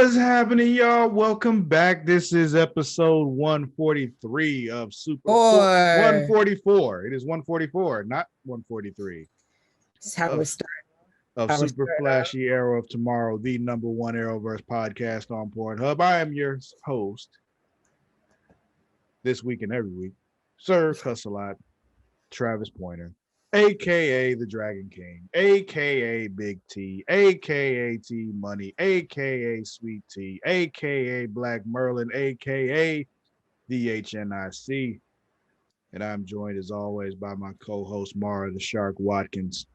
What's happening, y'all? Welcome back. This is episode 143 of Or 144. It is 144, not 143. this is how we start. Of Super Flashy Arrow of Tomorrow, the number one Arrowverse podcast on Pornhub. I am your host this week and every week, Sir Cussalott, Travis Pointer, aka the Dragon King, aka Big T, aka T Money, aka Sweet T, aka Black Merlin, aka the HNIC. And I'm joined as always by my co-host Mara the Shark Watkins.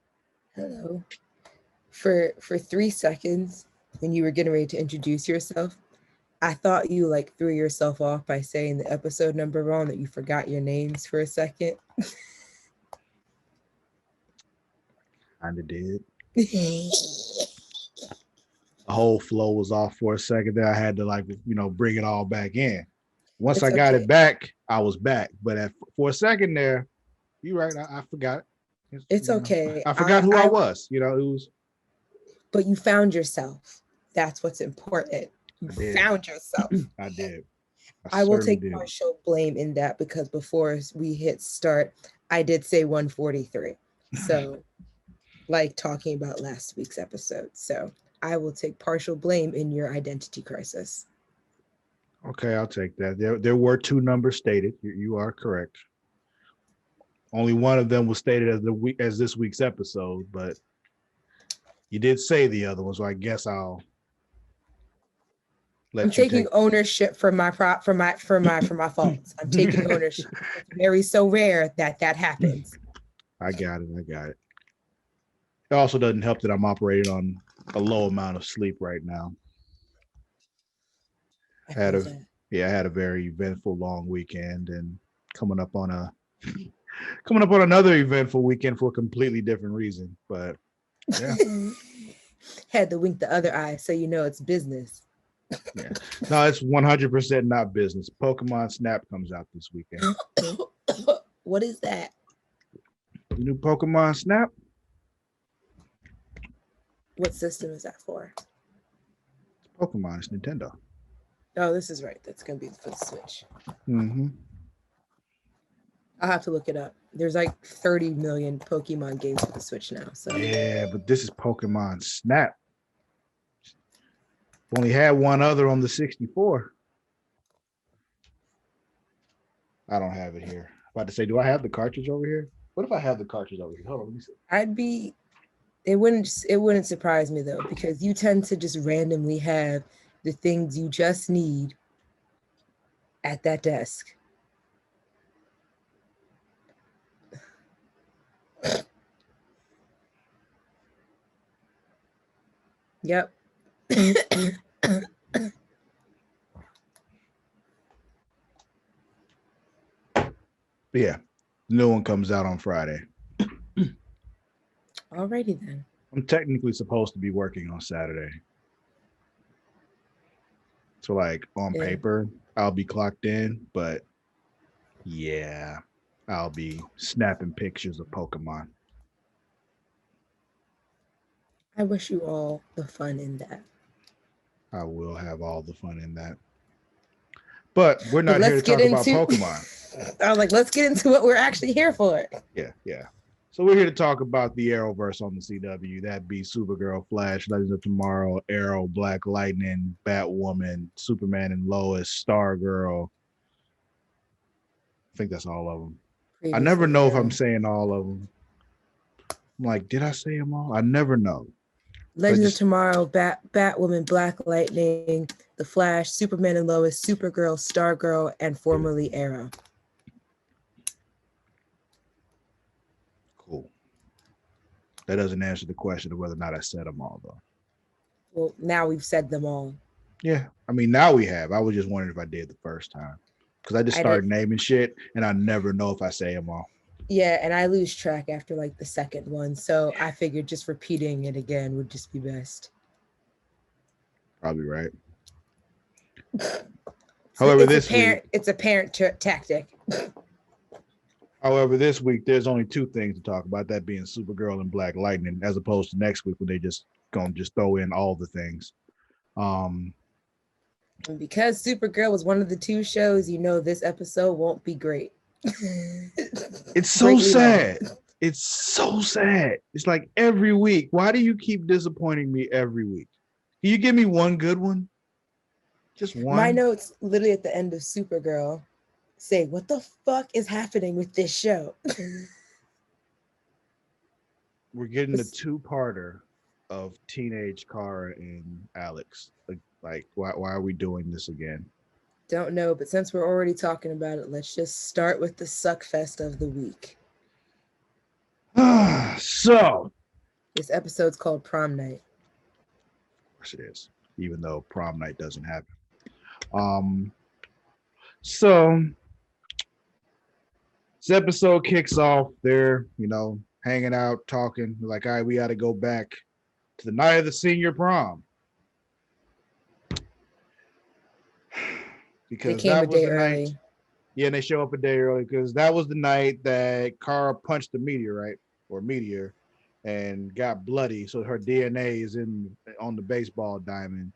Hello. For 3 seconds, when you were getting ready to introduce yourself, I thought you like threw yourself off by saying the episode number wrong, that you forgot your names for a second. Kinda did. The whole flow was off for a second there. I had to bring it all back in. Once I got it back, I was back. But for a second there, you're right. I forgot it. It's okay. I forgot who I was. It was. But you found yourself. That's what's important. You found yourself. I did. I will take partial blame in that, because before we hit start, I did say 143. So, like talking about last week's episode. So I will take partial blame in your identity crisis. Okay, I'll take that. There were 2 numbers stated. You are correct. Only one of them was stated as this week's episode, but you did say the other one, so I guess I'll let I'm taking ownership for my faults. I'm taking ownership. It's very so rare that happens. I got it. It also doesn't help that I'm operating on a low amount of sleep right now. I had a very eventful long weekend, and coming up on another eventful weekend for a completely different reason. But yeah. Had to wink the other eye so you know it's business. Yeah. No, it's 100% not business. Pokemon Snap comes out this weekend. What is that? The new Pokemon Snap? What system is that for? It's Pokemon. It's Nintendo. Oh, this is right. That's going to be for the Switch. Mm-hmm. I'll have to look it up. There's like 30 million Pokemon games for the Switch now. So yeah, but this is Pokemon Snap. Only had one other on the 64. I don't have it here. About to say, do I have the cartridge over here? What if I have the cartridge over here? Hold on, let me see. It wouldn't surprise me though, because you tend to just randomly have the things you just need at that desk. Yep. Yeah, the new one comes out on Friday. Alrighty then. I'm technically supposed to be working on Saturday. So on paper, I'll be clocked in, but yeah, I'll be snapping pictures of Pokemon. I wish you all the fun in that. I will have all the fun in that. But we're not here to talk about Pokemon. I was like, let's get into what we're actually here for. Yeah. So we're here to talk about the Arrowverse on the CW. That'd be Supergirl, Flash, Legends of Tomorrow, Arrow, Black Lightning, Batwoman, Superman and Lois, Stargirl. I think that's all of them. I never know if I'm saying all of them. I'm like, did I say them all? I never know. Legends of Tomorrow, Batwoman, Black Lightning, The Flash, Superman and Lois, Supergirl, Stargirl, and formerly Arrow. Cool. That doesn't answer the question of whether or not I said them all, though. Well, now we've said them all. Yeah. I mean, now we have. I was just wondering if I did the first time. Because I just started naming shit, and I never know if I say them all. Yeah, and I lose track after like the second one. So I figured just repeating it again would just be best. Probably right. However, it's a parent tactic. However, this week there's only 2 things to talk about, that being Supergirl and Black Lightning, as opposed to next week when they just gonna throw in all the things. And because Supergirl was one of the two shows, you know this episode won't be great. It's so sad. It's so sad. It's like every week. Why do you keep disappointing me every week? Can you give me one good one? Just one. My notes literally at the end of Supergirl say, what the fuck is happening with this show? We're getting the two-parter of teenage Kara and Alex. Like why are we doing this again? Don't know, but since we're already talking about it, let's just start with the suck fest of the week. So this episode's called Prom Night. Of course it is, even though Prom Night doesn't happen. So this episode kicks off. They're, hanging out, talking. They're like, all right, we got to go back to the night of the senior prom. Because that was the night. Yeah, and they show up a day early because that was the night that Kara punched the meteor and got bloody. So her DNA is on the baseball diamond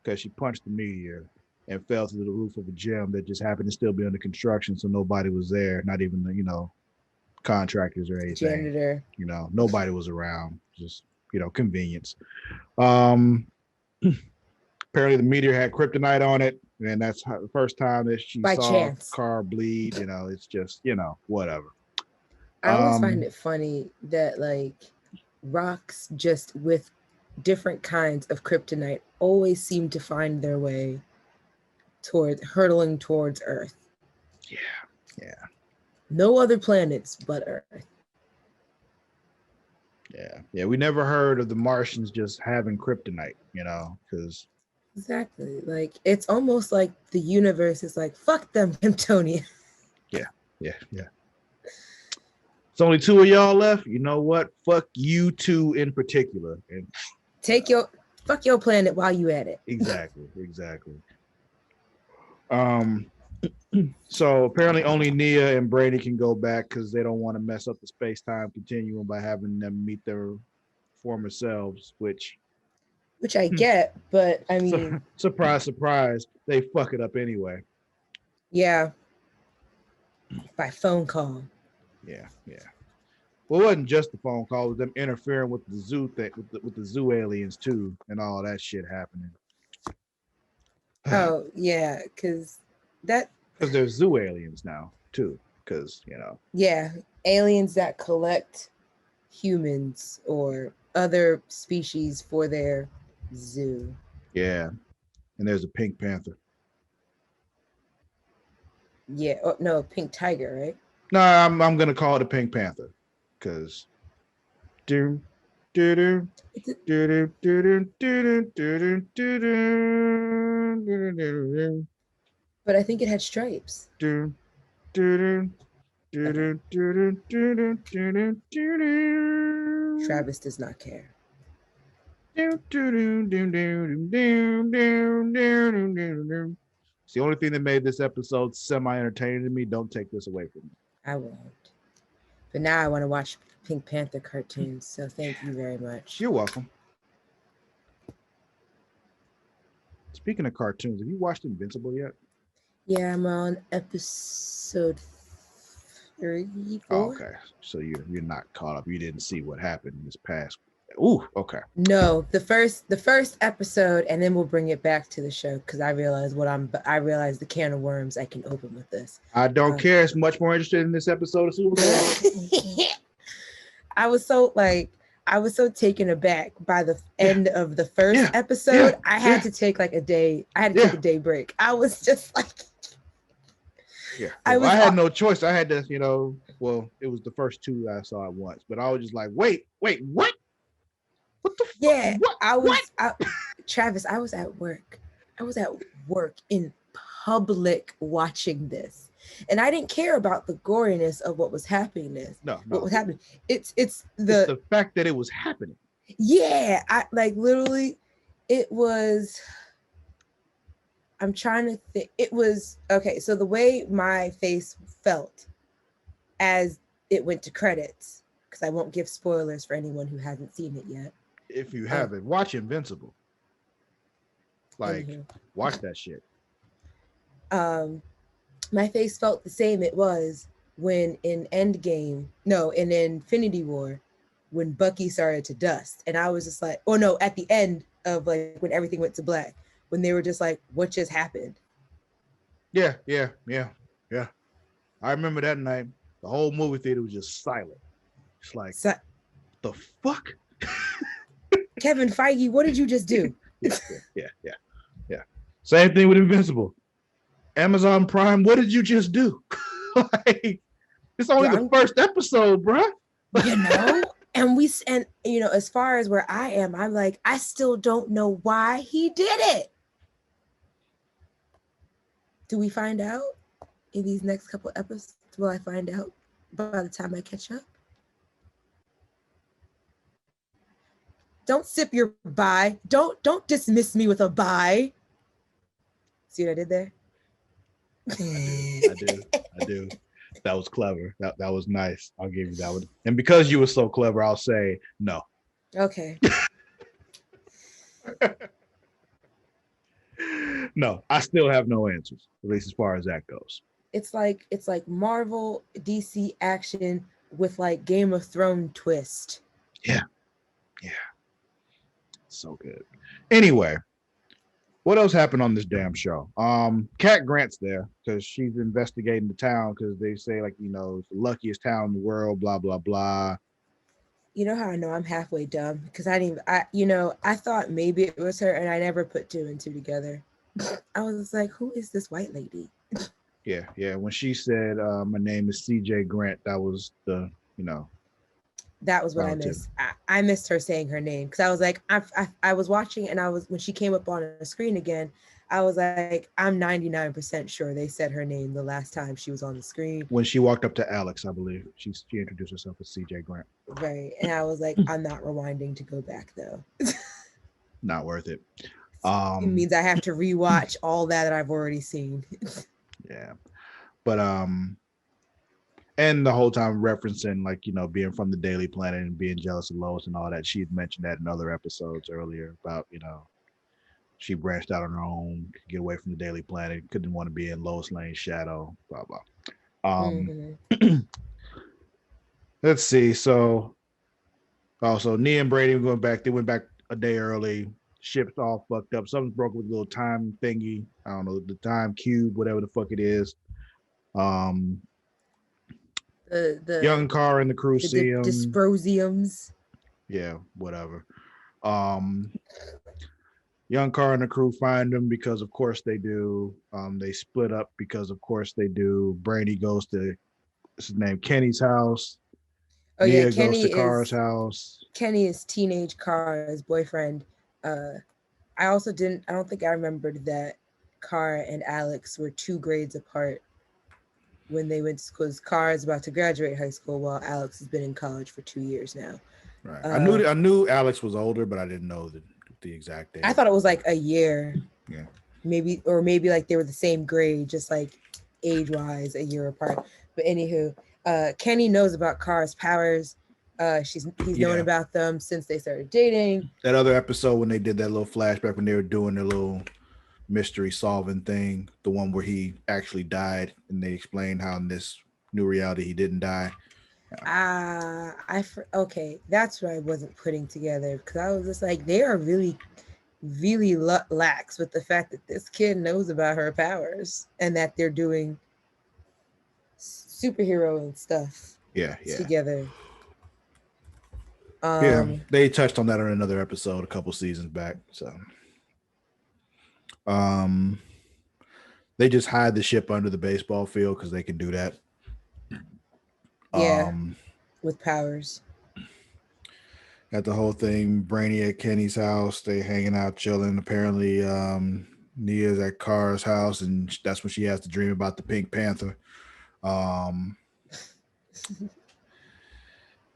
because she punched the meteor and fell through the roof of a gym that just happened to still be under construction. So nobody was there, not even the, contractors or anything. Janitor. Nobody was around. Just, convenience. Apparently the meteor had kryptonite on it, and that's the first time that she saw Kara bleed. It's just, whatever. I always find it funny that rocks just with different kinds of kryptonite always seem to find their way hurtling towards Earth. Yeah. No other planets but Earth. Yeah. We never heard of the Martians just having kryptonite, because exactly. It's almost like the universe is like, fuck them, Kryptonian. Yeah. It's only two of y'all left. You know what? Fuck you two in particular. And fuck your planet while you at it. Exactly. So apparently only Nia and Brady can go back because they don't want to mess up the space-time continuum by having them meet their former selves, which I get, but I mean, surprise, they fuck it up anyway. Yeah. By phone call. Yeah. Well, it wasn't just the phone call; it was them interfering with the zoo with the zoo aliens too, and all that shit happening. Oh yeah, because there's zoo aliens now too, because Yeah, aliens that collect humans or other species for their zoo. Yeah, and there's a pink panther. Yeah, no, pink tiger, right? No, I'm gonna call it a pink panther, because. But I think it had stripes. Travis does not care. It's the only thing that made this episode semi-entertaining to me. Don't take this away from me. I won't. But now I want to watch Pink Panther cartoons, so thank you very much. You're welcome. Speaking of cartoons, have you watched Invincible yet? Yeah, I'm on episode 3, 4. Oh, okay, so you're not caught up. You didn't see what happened this past. Ooh, okay. No, the first episode, and then we'll bring it back to the show because I realize the can of worms I can open with this. I don't care. It's much more interested in this episode of Superman. I was so taken aback by the end of the first episode. I had to take a day. I had to take a day break. I was just like, I had no choice. I had to, well, it was the first two I saw at once, but I was just like, wait, what? What the fuck? Yeah, what? Travis, I was at work. I was at work in public watching this. And I didn't care about the goriness of what was happening. No. What was happening. It's the fact that it was happening. Yeah, I literally it was I'm trying to think. It was okay, so the way my face felt as it went to credits, because I won't give spoilers for anyone who hasn't seen it yet. If you haven't, watch Invincible. Like, Anywho. watch that shit. My face felt the same it was when in Infinity War, when Bucky started to dust. And I was just like, oh no, at the end of like when everything went to black, when they were just like, what just happened? Yeah. I remember that night. The whole movie theater was just silent. It's like, So, the fuck? Kevin Feige, what did you just do? Yeah. Same thing with Invincible. Amazon Prime, what did you just do? Like, it's only the first episode, bro. You know? And as far as where I am, I'm like, I still don't know why he did it. Do we find out in these next couple episodes? Will I find out by the time I catch up? Don't sip your bye. Don't dismiss me with a bye. See what I did there? I do. That was clever. That was nice. I'll give you that one. And because you were so clever, I'll say no. Okay. No, I still have no answers, at least as far as that goes. It's like Marvel DC action with like Game of Thrones twist. Yeah. So good. Anyway, what else happened on this damn show? Cat Grant's there because she's investigating the town because they say like, it's the luckiest town in the world, blah blah blah. You know how I know I'm halfway dumb? Because I thought maybe it was her and I never put two and two together. I was like, who is this white lady? Yeah. When she said my name is CJ Grant, that was the, that was what relative. I missed. I missed her saying her name because I was like, I was watching and when she came up on the screen again, I was like, I'm 99% sure they said her name the last time she was on the screen. When she walked up to Alex, I believe she introduced herself as CJ Grant. Right, and I was like, I'm not rewinding to go back though. Not worth it. It means I have to rewatch all that I've already seen. Yeah, but and the whole time referencing like being from the Daily Planet and being jealous of Lois and all that. She'd mentioned that in other episodes earlier about she branched out on her own, could get away from the Daily Planet, couldn't want to be in Lois Lane's shadow, blah blah. Let's see. So also Nia and Brady went back. They went back a day early. Ship's all fucked up. Something's broken with a little time thingy. I don't know, the time cube, whatever the fuck it is. The young Car and the crew see him. Dysprosiums. Yeah, whatever. Young Car and the crew find him because of course they do. They split up because of course they do. Brady goes to what's his name, Kenny's house. Nia goes to Car's house. Kenny is teenage Car's boyfriend. I don't think I remembered that Car and Alex were 2 grades apart when they went to school. Car is about to graduate high school while Alex has been in college for 2 years now. Right. I knew Alex was older, but I didn't know the exact age. I thought it was like a year. Yeah. Maybe like they were the same grade, just like age-wise, a year apart. But anywho, Kenny knows about Car's powers. He's known about them since they started dating. That other episode when they did that little flashback when they were doing their little mystery solving thing, the one where he actually died, and they explained how in this new reality he didn't die. Okay, that's what I wasn't putting together because I was just like, they are really, really lax with the fact that this kid knows about her powers and that they're doing superhero and stuff. Together. They touched on that in another episode a couple seasons back. So, they just hide the ship under the baseball field because they can do that. With powers. Got the whole thing. Brainy at Kenny's house. They hanging out, chilling. Apparently, Nia's at Car's house, and that's when she has to dream about the Pink Panther.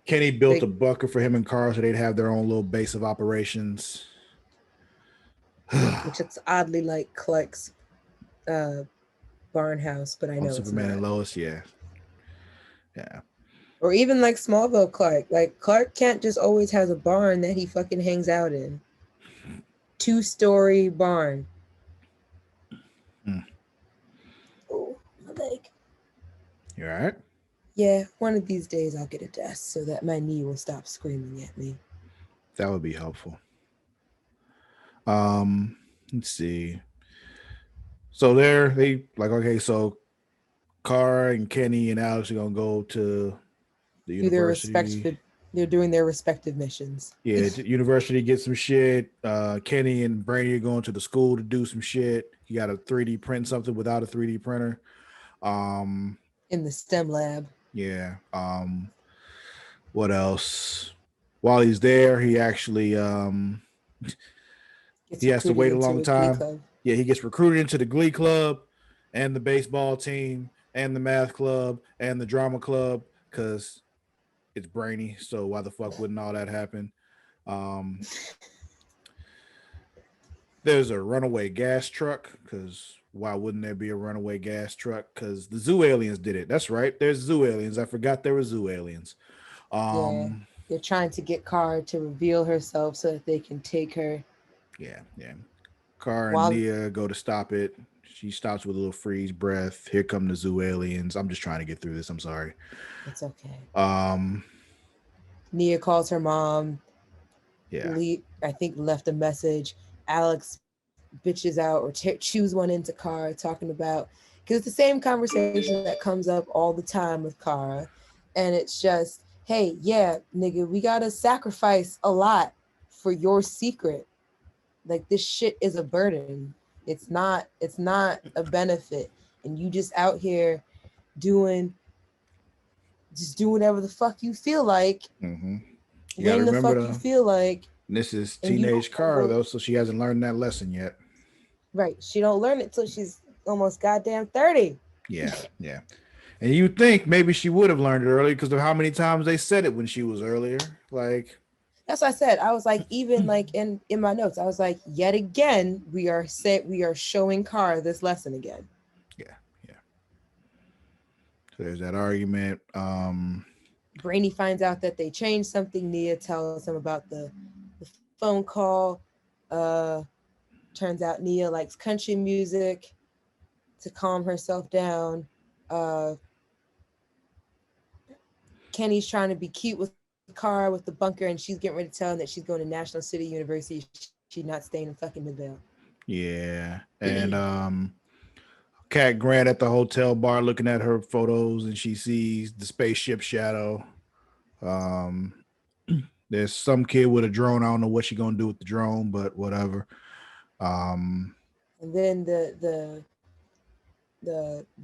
Kenny built a bunker for him and Carl so they'd have their own little base of operations. Which it's oddly like Clark's barn house, but I know Superman and Lois, yeah. Or even like Smallville Clark. Like Clark Kent just always has a barn that he fucking hangs out in. 2-story barn. Mm. Oh, my leg. You all right? Yeah, one of these days I'll get a desk so that my knee will stop screaming at me. That would be helpful. Let's see. So they like, okay, so Kara and Kenny and Alex are gonna go to the Do their university. respective, they're doing their respective missions. Yeah, university get some shit. Kenny and Brady are going to the school to do some shit. You got to 3D print something without a 3D printer. Um, In the STEM lab. yeah. What else? While he's there, he actually Gets he has to recruited wait a into long a glee time. club. Yeah, he gets recruited into the Glee Club and the baseball team and the math club and the drama club because it's brainy. So why the fuck wouldn't all that happen? Um, there's a runaway gas truck because why wouldn't there be a runaway gas truck? Because the zoo aliens did it. That's right. There's zoo aliens. I forgot there were zoo aliens. Yeah. Um, They're trying to get Kara to reveal herself so that they can take her. yeah. Car and While Nia go to stop it. She stops with a little freeze breath. Here come the zoo aliens. I'm just trying to get through this. I'm sorry. it's okay. Um, Nia calls her mom. yeah. I think left a message. Alex bitches out or chews one into Kara talking about because it's the same conversation that comes up all the time with Kara, and it's just, hey, yeah, nigga, we gotta sacrifice a lot for your secret. Like this shit is a burden. It's not a benefit, and you just out here doing just do whatever the fuck you feel like, Mm-hmm. You got to when the remember fuck you though. feel like, This is and you don't teenage Car ever though, so she hasn't learned that lesson yet. right. She don't learn it till she's almost goddamn 30. Yeah. And you think maybe she would have learned it early because of how many times they said it when she was earlier. Like, That's what I said. I was like, even like in my notes, I was like, yet again, we are showing Car this lesson again. yeah. So there's that argument. Brainy finds out that they changed something. Nia tells him about the phone call. Uh Turns out Nia likes country music to calm herself down. Uh Kenny's trying to be cute with Car with the bunker, and she's getting ready to tell him that she's going to National City University. She's not staying in fucking Midvale. Yeah. And Cat Grant at the hotel bar looking at her photos and she sees the spaceship shadow. Um, there's some kid with a drone. I don't know what she's gonna do with the drone, but whatever. Um, And then the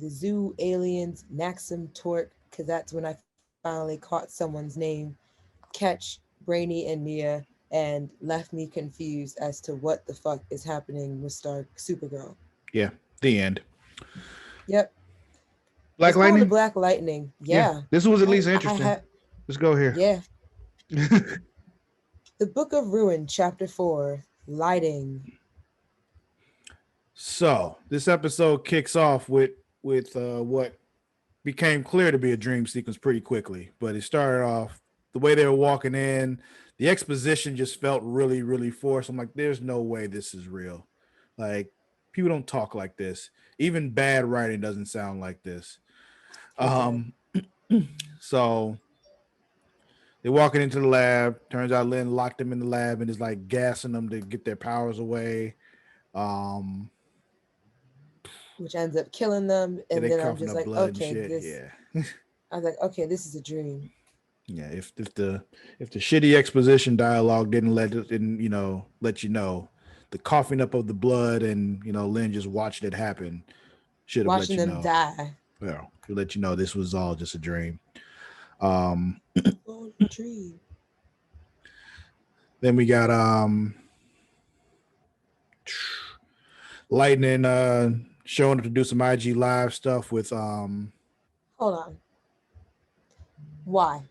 zoo aliens, Maxim Torque, because that's when I finally caught someone's name, catch Brainy and Nia and left me confused as to what the fuck is happening with Supergirl. yeah, the end. Yep. Black It's going to Lightning. Black Lightning. Yeah, Yeah. this was at least I interesting. have Let's go here. yeah. The Book of Ruin, Chapter 4, Lighting. So this episode kicks off with what became clear to be a dream sequence pretty quickly, but it started off the way they were walking in. The exposition just felt really forced. I'm like, there's no way this is real. Like, people don't talk like this. Even bad writing doesn't sound like this. Okay. Um, so they're walking into the lab. Turns out Lynn locked them in the lab and is like gassing them to get their powers away. Um, Which ends up killing them. yeah, And they then I'm coughing just up like, blood and okay, shit. this, Yeah. I was like, okay, this is a dream. Yeah, if the shitty exposition dialogue didn't let you know the coughing up of the blood and Lynn just watched it happen should have let Watching you them know. die. Well, to let you know this was all just a dream. Um, Oh, dream. then we got Lightning showing up to do some IG live stuff with Hold on. Why?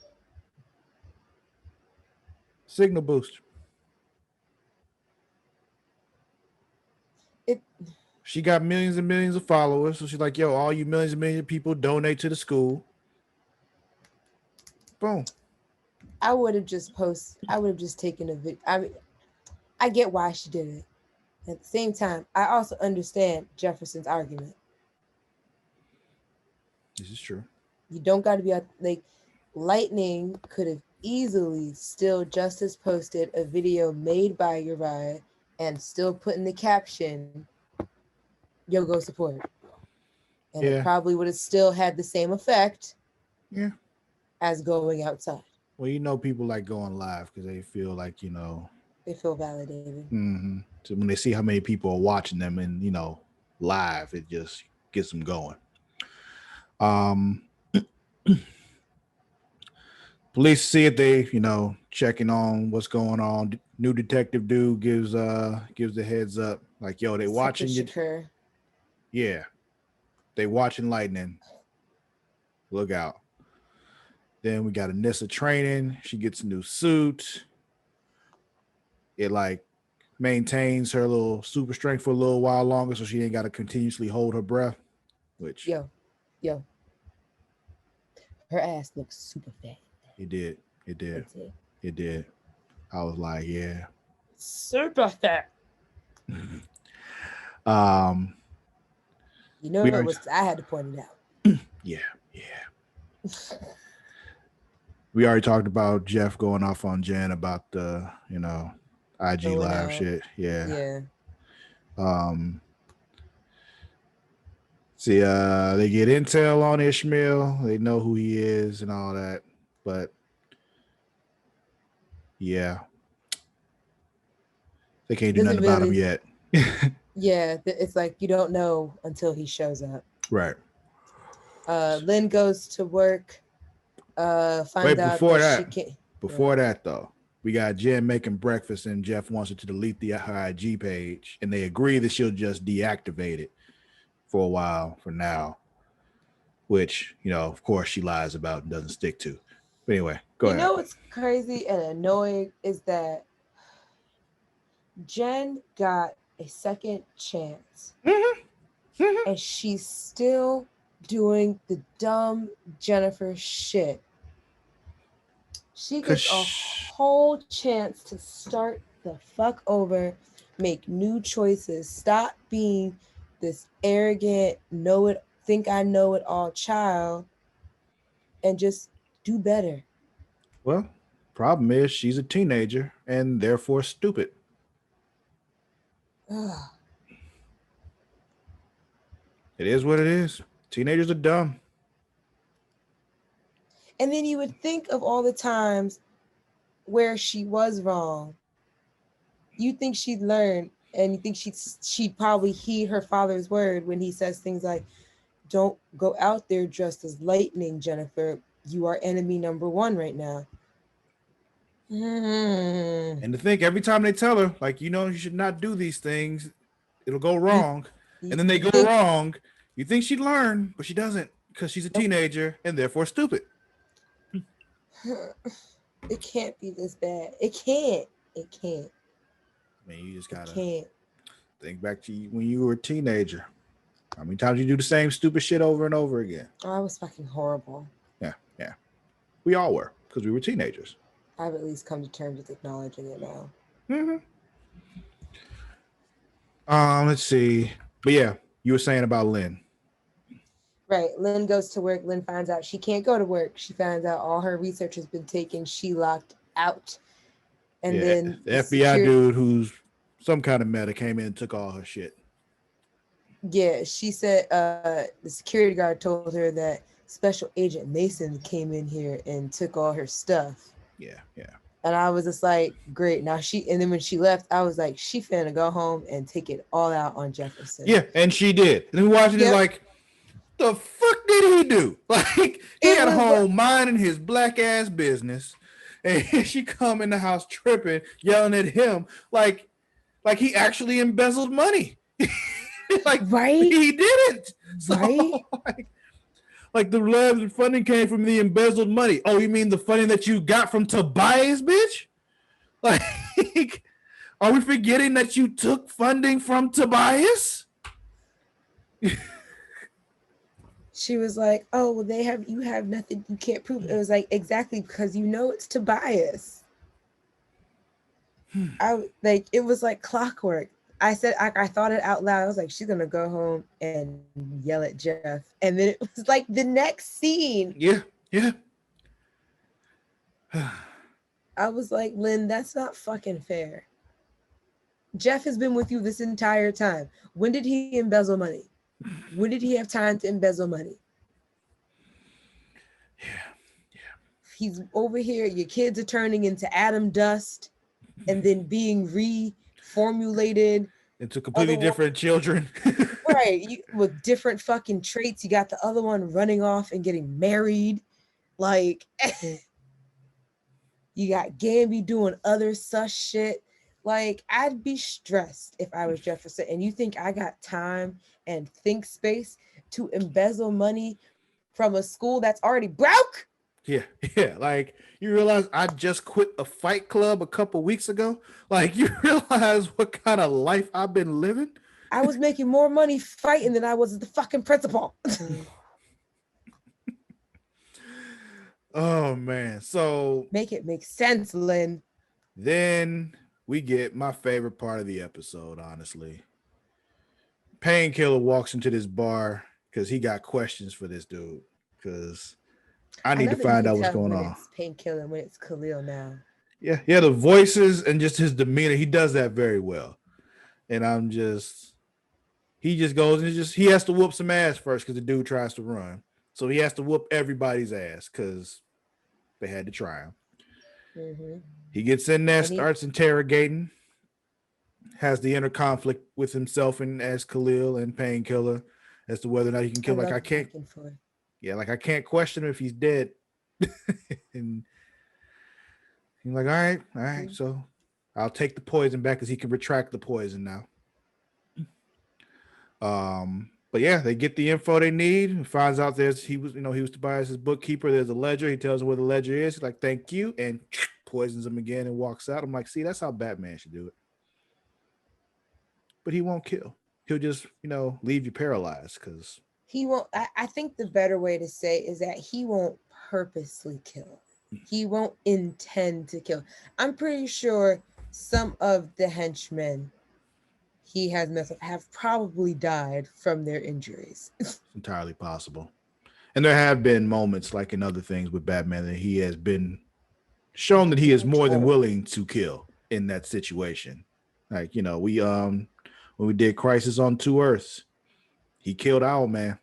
Signal Boost. It. She got millions and millions of followers, so she's like, "Yo, all you millions and millions of people donate to the school." Boom. I would have just taken a video. I mean, I get why she did it. At the same time, I also understand Jefferson's argument. This is true. You don't got to be like Lightning could have easily still just as posted a video made by Uriah and still put in the caption, "Yo, go support," and it Yeah. probably would have still had the same effect Yeah. as going outside. Well, people like going live because they feel like, They feel validated. so when they see how many people are watching them and, live, it just gets them going. Um, Police see it. They, checking on what's going on. New detective dude gives the heads up, like, yo, they watching you. Yeah, they watching Lightning. Look out. Then we got Anissa training. She gets a new suit. It like maintains her little super strength for a little while longer, so she ain't got to continuously hold her breath. Which yo, her ass looks super fat. It did. I was like, yeah, super fat. You know what was I had to point it out. Yeah. We already talked about Jeff going off on Jen about the, IG going live out. Shit. Yeah. See, they get intel on Ishmael. They know who he is and all that. But yeah, they can't do nothing about him yet. Yeah, it's like you don't know until he shows up. Right. Lynn goes to work. Find out before that she can't. Before that, though, we got Jen making breakfast, and Jeff wants her to delete her IG page, and they agree that she'll just deactivate it for a while for now, which, of course she lies about and doesn't stick to. But anyway, go ahead. You know what's crazy and annoying is that Jen got a second chance, and she's still doing the dumb Jennifer shit. She gets a whole chance to start the fuck over, make new choices, stop being this arrogant, think I know it all child, and just do better. Well, problem is she's a teenager and therefore stupid. It is what it is. Teenagers are dumb. And then you would think of all the times where she was wrong. You think she'd learn, and you think she'd probably heed her father's word when he says things like, "Don't go out there dressed as Lightning, Jennifer. You are enemy number one right now." And to think every time they tell her, like, you should not do these things, it'll go wrong. And then they go wrong. You think she'd learn, but she doesn't, because she's a teenager and therefore stupid. It can't be this bad. It can't. I mean, you just gotta think back to when you were a teenager. How many times you do the same stupid shit over and over again? Oh, I was fucking horrible. Yeah. We all were, because we were teenagers. I've at least come to terms with acknowledging it now. Let's see. But yeah, you were saying about Lynn. Right. Lynn goes to work. Lynn finds out she can't go to work. She finds out all her research has been taken. She locked out. And then the FBI dude who's some kind of meta came in and took all her shit. Yeah, she said the security guard told her that Special Agent Mason came in here and took all her stuff. Yeah. And I was just like, great. Now and then when she left, I was like, she finna go home and take it all out on Jefferson. Yeah, and she did. And then watching it like, the fuck did he do? Like, he at home minding his black ass business, and she come in the house tripping, yelling at him like he actually embezzled money. Like, right? He didn't. So, right? Like the labs and funding came from the embezzled money. Oh, you mean the funding that you got from Tobias, bitch? Like, are we forgetting that you took funding from Tobias? She was like, "Oh, well, you have nothing. You can't prove it." It was like, exactly, because it's Tobias. It was like clockwork. I thought it out loud. I was like, she's gonna go home and yell at Jeff. And then it was like the next scene. Yeah, yeah. I was like, Lynn, that's not fucking fair. Jeff has been with you this entire time. When did he embezzle money? When did he have time to embezzle money? Yeah. He's over here. Your kids are turning into atom dust and then being reformulated into completely different children. Right. With different fucking traits. You got the other one running off and getting married. Like, you got Gamby doing other sus shit. Like, I'd be stressed if I was Jefferson. And you think I got time and think space to embezzle money from a school that's already broke? Yeah. Like, you realize I just quit a fight club a couple weeks ago? Like, you realize what kind of life I've been living? I was making more money fighting than I was the fucking principal. Oh, man. So make it make sense, Lynn. Then we get my favorite part of the episode, honestly. Painkiller walks into this bar because he got questions for this dude. Because I need to find out what's going on. It's Painkiller when it's Khalil now. Yeah, the voices and just his demeanor. He does that very well. And he just goes and he has to whoop some ass first because the dude tries to run. So he has to whoop everybody's ass because they had to try him. Mm-hmm. He gets in there, starts interrogating, has the inner conflict with himself and as Khalil and Painkiller as to whether or not he can kill. I can't question him if he's dead. And he's like, all right, so I'll take the poison back because he can retract the poison now. But yeah, they get the info they need and finds out he was Tobias's bookkeeper. There's a ledger. He tells him where the ledger is. He's like, thank you, and poisons him again and walks out. I'm like, see, that's how Batman should do it. But he won't kill. He'll just, leave you paralyzed because he won't. I think the better way to say is that he won't purposely kill. He won't intend to kill. I'm pretty sure some of the henchmen he has messed up have probably died from their injuries. It's entirely possible. And there have been moments like in other things with Batman that he has been shown that he is more than willing to kill in that situation. Like, we when we did Crisis on Two Earths, he killed Owlman.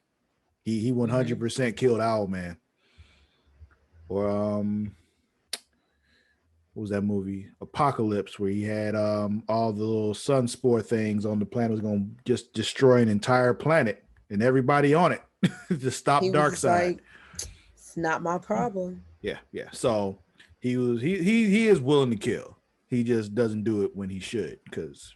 He 100% killed Owlman. Or what was that movie? Apocalypse, where he had all the little sunspore things on the planet was going to just destroy an entire planet and everybody on it to stop Darkseid. Like, it's not my problem. Yeah. So he is willing to kill. He just doesn't do it when he should because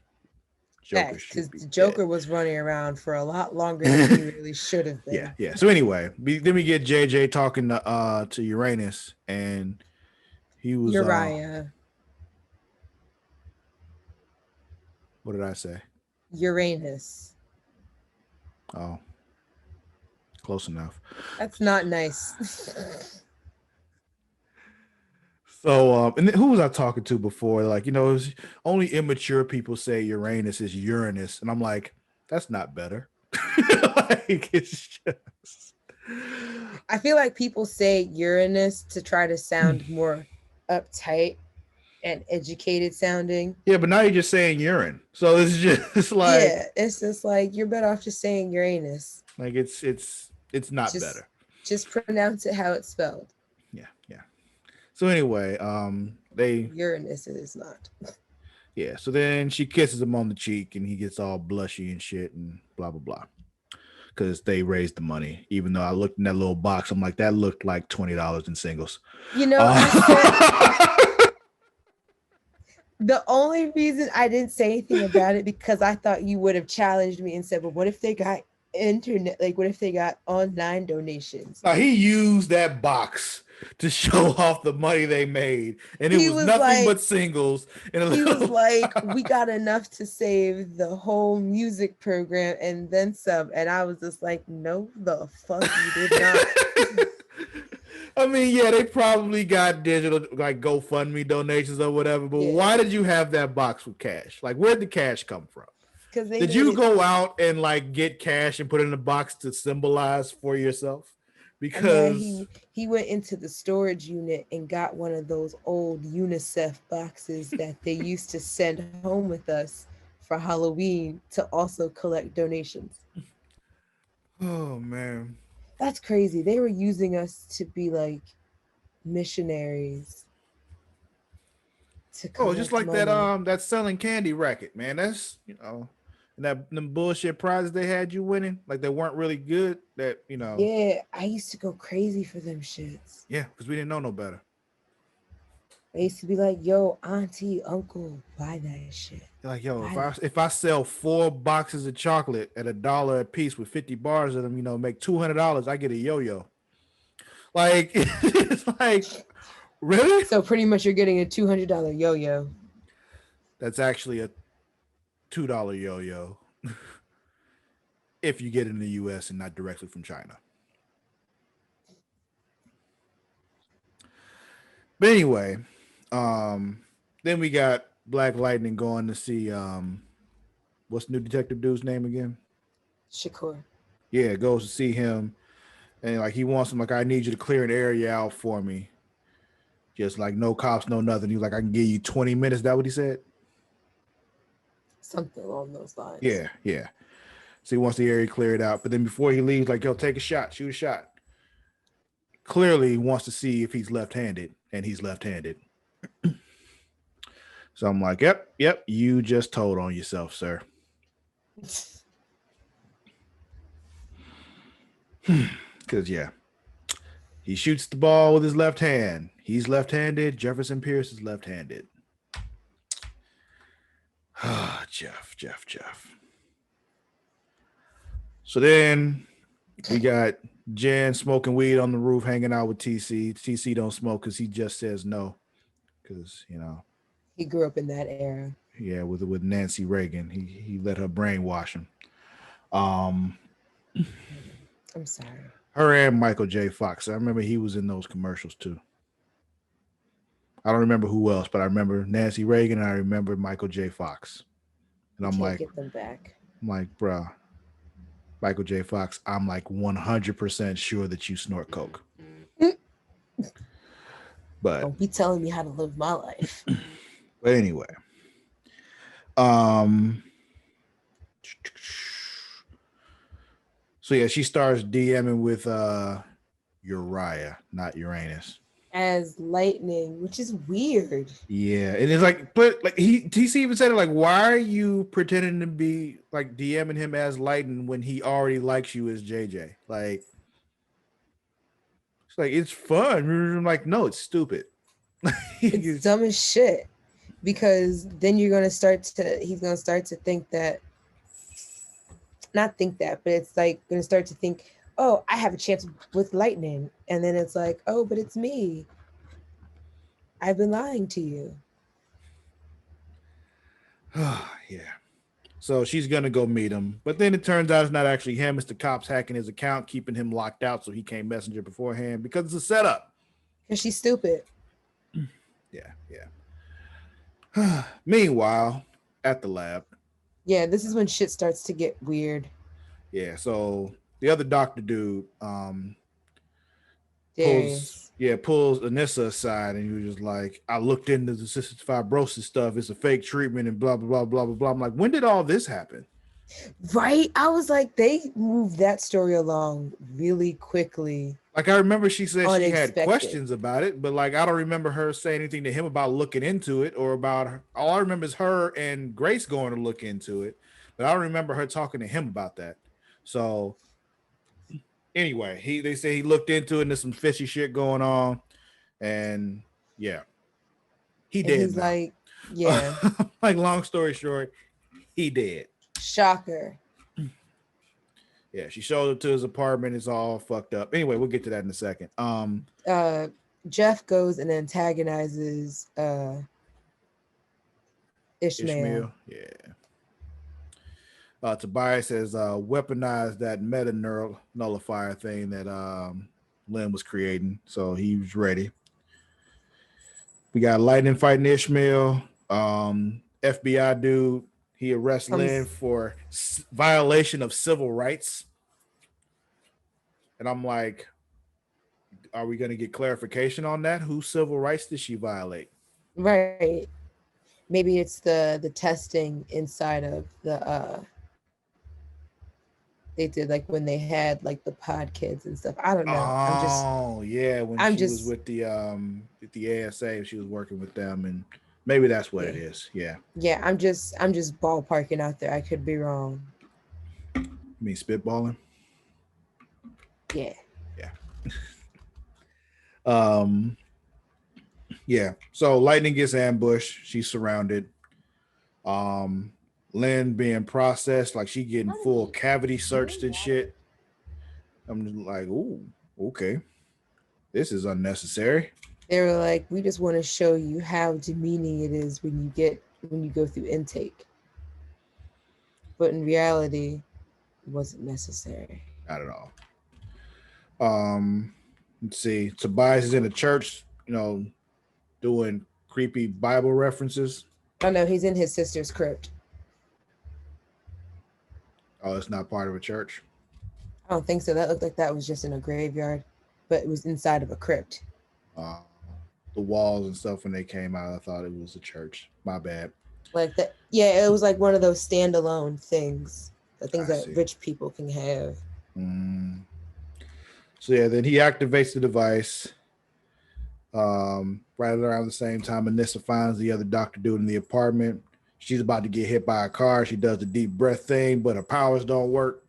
Joker was running around for a lot longer than he really should have been. Yeah. So anyway, then we get JJ talking to Uranus, and he was Uriah. What did I say? Uranus. Oh, close enough. That's not nice. So, and who was I talking to before? Like, it was only immature people say Uranus is Uranus, and I'm like, that's not better. Like, it's just. I feel like people say Uranus to try to sound more uptight and educated sounding. Yeah, but now you're just saying urine, so it's just like. Yeah, it's just like you're better off just saying Uranus. Like it's not better. Just pronounce it how it's spelled. Yeah. So anyway, Uranus is not. Yeah. So then she kisses him on the cheek, and he gets all blushy and shit, and blah blah blah. Because they raised the money, even though I looked in that little box, I'm like, that looked like $20 in singles. The only reason I didn't say anything about it because I thought you would have challenged me and said, "Well, what if they got internet? Like, what if they got online donations?" Now, he used that box to show off the money they made, and it was nothing but singles. And he was like, "We got enough to save the whole music program and then some." And I was just like, "No, the fuck you did not." I mean, yeah, they probably got digital, like GoFundMe donations or whatever. But why did you have that box with cash? Like, where'd the cash come from? because they Did you go out and like get cash and put it in a box to symbolize for yourself? Nah, Because he went into the storage unit and got one of those old UNICEF boxes that they used to send home with us for Halloween to also collect donations. oh man. That's crazy. They were using us to be like missionaries to Oh, just collect like that money. that selling candy racket, man. That's and that them bullshit prizes they had you winning, like they weren't really good. That Yeah, I used to go crazy for them shits. yeah, because we didn't know no better. I used to be like, yo, auntie, uncle, buy that shit. You're like, yo, Buy if that. I sell 4 boxes of chocolate at $1 a piece with 50 bars of them, make $200, I get a yo-yo. Like it's like really? So pretty much you're getting a $200 yo-yo. That's actually a $2 yo-yo if you get it in the U.S. and not directly from China. But anyway, then we got Black Lightning going to see what's the new detective dude's name again? Shakur. Yeah, goes to see him and like he wants him like I need you to clear an area out for me. Just like no cops, no nothing. He's like, I can give you 20 minutes. Is that what he said? Something along those lines. Yeah, yeah. So he wants the area cleared out. But then before he leaves, like, yo, take a shot, shoot a shot. Clearly he wants to see if he's left-handed, and he's left-handed. So I'm like, yep, you just told on yourself, sir. Because, yeah, he shoots the ball with his left hand. He's left-handed. Jefferson Pierce is left-handed. Jeff. So then we got Jen smoking weed on the roof, hanging out with TC. TC don't smoke because he just says no. Because, he grew up in that era. Yeah, with Nancy Reagan. He let her brainwash him. I'm sorry. Her and Michael J. Fox. I remember he was in those commercials too. I don't remember who else, but I remember Nancy Reagan and I remember Michael J. Fox. And I'm like, get them back. I'm like, bruh, Michael J. Fox, I'm like 100% sure that you snort coke. But don't be telling me how to live my life. But anyway, so yeah, she starts DMing with Uriah, not Uranus. As Lightning, which is weird. Yeah, and it's like, but like TC even said it like, why are you pretending to be like DMing him as Lightning when he already likes you as JJ? Like, it's like it's fun. I'm like, no, it's stupid. It's dumb as shit. Because then he's gonna start to think that, not think that, but it's like gonna start to think, oh, I have a chance with Lightning, and then it's like, oh, but it's me. I've been lying to you. Yeah. So she's gonna go meet him, but then it turns out it's not actually him. It's the cops hacking his account, keeping him locked out so he can't messenger beforehand because it's a setup. Because she's stupid. Yeah. Meanwhile, at the lab. Yeah, this is when shit starts to get weird. Yeah, so the other doctor dude pulls Anissa aside and he was just like, I looked into the cystic fibrosis stuff. It's a fake treatment and blah, blah, blah, blah, blah, blah. I'm like, when did all this happen? Right? I was like, they moved that story along really quickly. Like, I remember she said she had questions about it, but like, I don't remember her saying anything to him about looking into it or about her. All I remember is her and Grace going to look into it, but I don't remember her talking to him about that. So anyway, they say he looked into it and there's some fishy shit going on. And yeah, he did. He's like, yeah. Like, long story short, he did. Shocker. Yeah, she showed up to his apartment. It's all fucked up. Anyway, we'll get to that in a second. Jeff goes and antagonizes Ishmael. Yeah. Tobias has weaponized that meta nullifier thing that Lynn was creating, so he was ready. We got Lightning fighting Ishmael. FBI dude He arrests Lynn for violation of civil rights. And I'm like, are we going to get clarification on that? Whose civil rights did she violate? Right. Maybe it's the testing inside of the they did like when they had like the pod kids and stuff. I don't know. Yeah, when she was with the ASA, she was working with them, and maybe that's what it is. Yeah. Yeah, I'm just ballparking out there. I could be wrong. You mean spitballing? Yeah. Yeah. Yeah. So Lightning gets ambushed. She's surrounded. Lynn being processed, like she getting full cavity searched and shit. I'm just like, ooh, okay. This is unnecessary. They were like, we just want to show you how demeaning it is when you go through intake. But in reality, it wasn't necessary. Not at all. Let's see. Tobias is in a church, doing creepy Bible references. Oh no, he's in his sister's crypt. Oh, it's not part of a church? I don't think so. That looked like that was just in a graveyard, but it was inside of a crypt. The walls and stuff when they came out, I thought it was a church. My bad. Like that, yeah, it was like one of those standalone things, the things that rich people can have. So yeah, then he activates the device. Right around the same time, Anissa finds the other doctor dude in the apartment. She's about to get hit by a car. She does the deep breath thing, but her powers don't work.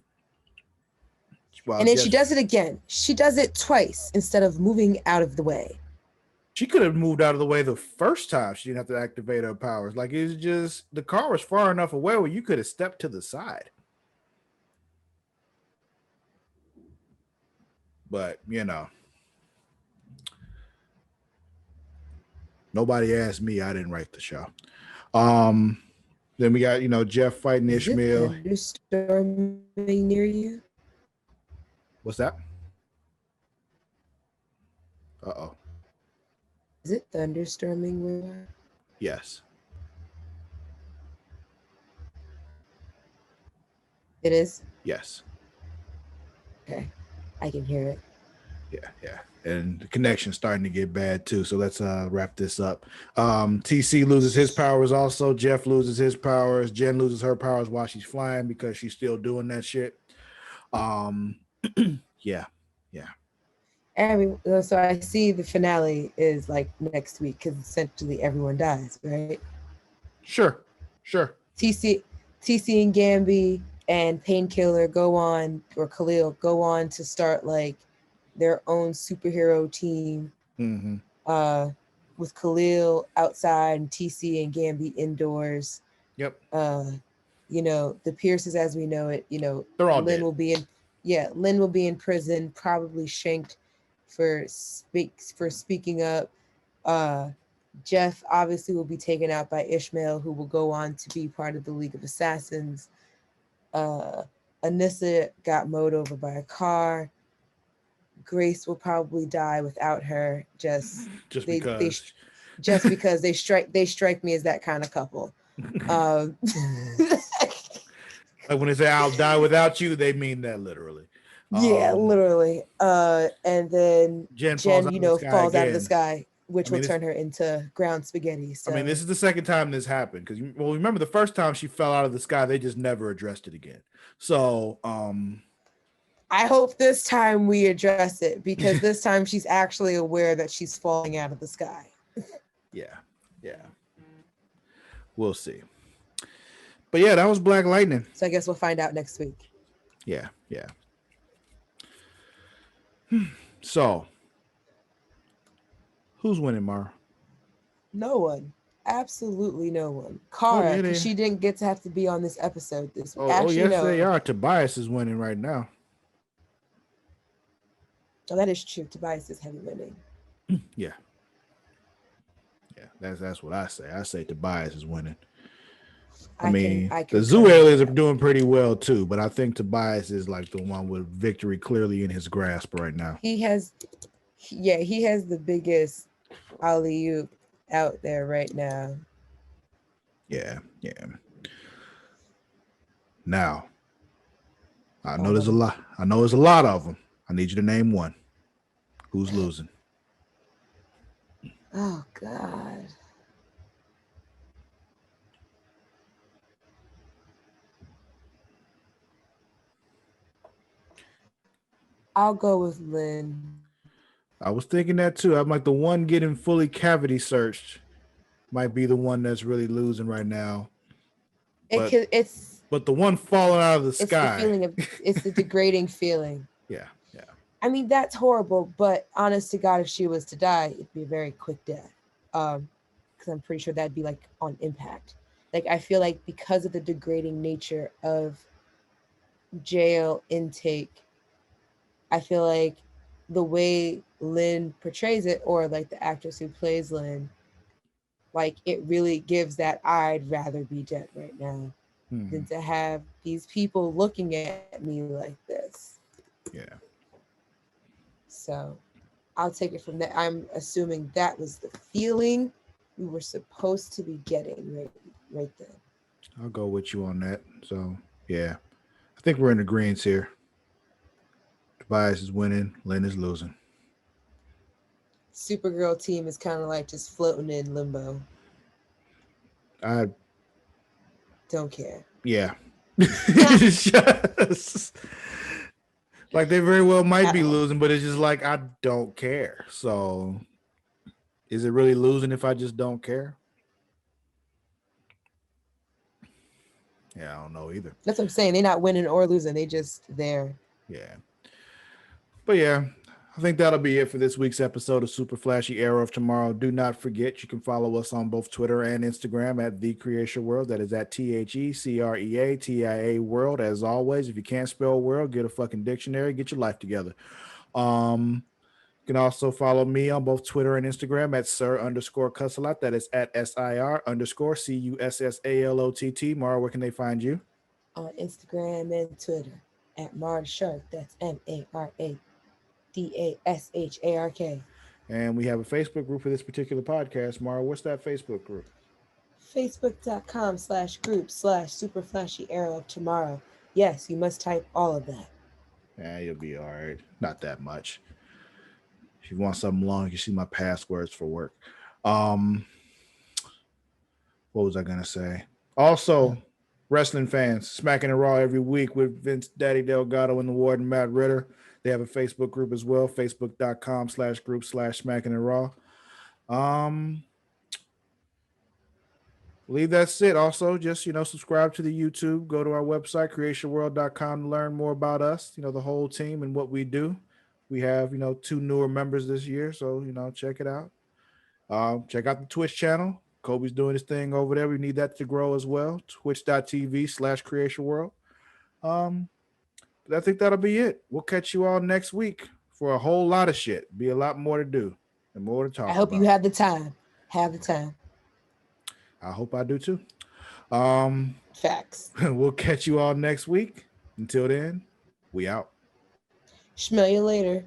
And then she does it again. She does it twice instead of moving out of the way. She could have moved out of the way the first time. She didn't have to activate her powers. Like, it's just, the car was far enough away where you could have stepped to the side. But, nobody asked me. I didn't write the show. Then we got, Jeff fighting Ishmael. Is it thunderstorming near you? What's that? Uh-oh. Is it thunderstorming where you are? Yes. It is? Yes. Okay. I can hear it. Yeah. And the connection's starting to get bad too. So let's wrap this up. TC loses his powers also. Jeff loses his powers. Jen loses her powers while she's flying because she's still doing that shit. Yeah. So I see the finale is like next week because essentially everyone dies, right? Sure. TC and Gambi and Painkiller go on, or Khalil go on to start like their own superhero team. With Khalil outside and TC and Gambi indoors. Yep. The Pierces as we know it, they're all Lynn dead. Lynn will be in prison, probably shanked for speaking up. Jeff obviously will be taken out by Ishmael, who will go on to be part of the League of Assassins. Anissa got mowed over by a car. Grace will probably die without her, just because they strike me as that kind of couple. Like when they say I'll die without you, they mean that literally. Yeah, literally. And then Jen falls out of the sky, which will turn her into ground spaghetti. So this is the second time this happened because remember the first time she fell out of the sky, they just never addressed it again. So I hope this time we address it because this time she's actually aware that she's falling out of the sky. Yeah. We'll see. But yeah, that was Black Lightning. So I guess we'll find out next week. Yeah. So, who's winning, Mara? No one. Absolutely no one. Kara, because she didn't get to have to be on this episode this week. They are. Tobias is winning right now. Oh, that is true. Tobias is heavy winning. Yeah, that's what I say. I say Tobias is winning. The Zoo aliens are doing pretty well too, but I think Tobias is like the one with victory clearly in his grasp right now. He has the biggest alley-oop out there right now. Yeah. Now, I know All there's of a them. lot. I know there's a lot of them. I need you to name one. Who's losing? Oh God. I'll go with Lynn. I was thinking that too. I'm like the one getting fully cavity searched might be the one that's really losing right now. But It's the one falling out of the it's the sky. feeling of it's the degrading feeling. Yeah. I mean, that's horrible, but honest to God, if she was to die, it'd be a very quick death. Because I'm pretty sure that'd be like on impact. Like I feel like because of the degrading nature of jail intake, I feel like the way Lynn portrays it, or like the actress who plays Lynn, like it really gives that I'd rather be dead right now than to have these people looking at me like this. Yeah. So I'll take it from that. I'm assuming that was the feeling we were supposed to be getting right then. I'll go with you on that. So yeah. I think we're in agreement here. Tobias is winning, Lynn is losing. Supergirl team is kind of like just floating in limbo. I Don't care. Yeah. Just, like they very well might be losing, but it's just like I don't care. So is it really losing if I just don't care? Yeah, I don't know either. That's what I'm saying. They're not winning or losing. They just there. Yeah. But yeah, I think that'll be it for this week's episode of Super Flashy Arrow of Tomorrow. Do not forget you can follow us on both Twitter and Instagram at The Creation World. That is at TheCreatia World. As always, if you can't spell world, get a fucking dictionary, get your life together. You can also follow me on both Twitter and Instagram at Sir_Cussalott. That is at SIR_CUSSALOTT. Mara, where can they find you? On Instagram and Twitter at Mara Shark. That's MARADASHARK. And we have a Facebook group for this particular podcast. Mara, what's that Facebook group? Facebook.com/group/Super Flashy Arrow of Tomorrow. Yes, you must type all of that. Yeah, you'll be all right. Not that much. If you want something long, you can see my passwords for work. What was I gonna say? Also, wrestling fans, Smacking It Raw every week with Vince Daddy Delgado and the Warden Matt Ritter. They have a Facebook group as well, facebook.com/group/Smacking It Raw. I believe that's it. Also, just subscribe to the YouTube, go to our website, creationworld.com, to learn more about us, the whole team and what we do. We have, 2 newer members this year, so check it out. Check out the Twitch channel. Kobe's doing his thing over there. We need that to grow as well. Twitch.tv/creationworld. But I think that'll be it. We'll catch you all next week for a whole lot of shit. Be a lot more to do and more to talk about. I hope you have the time. Have the time. I hope I do too. Facts. We'll catch you all next week. Until then, we out. Smell you later.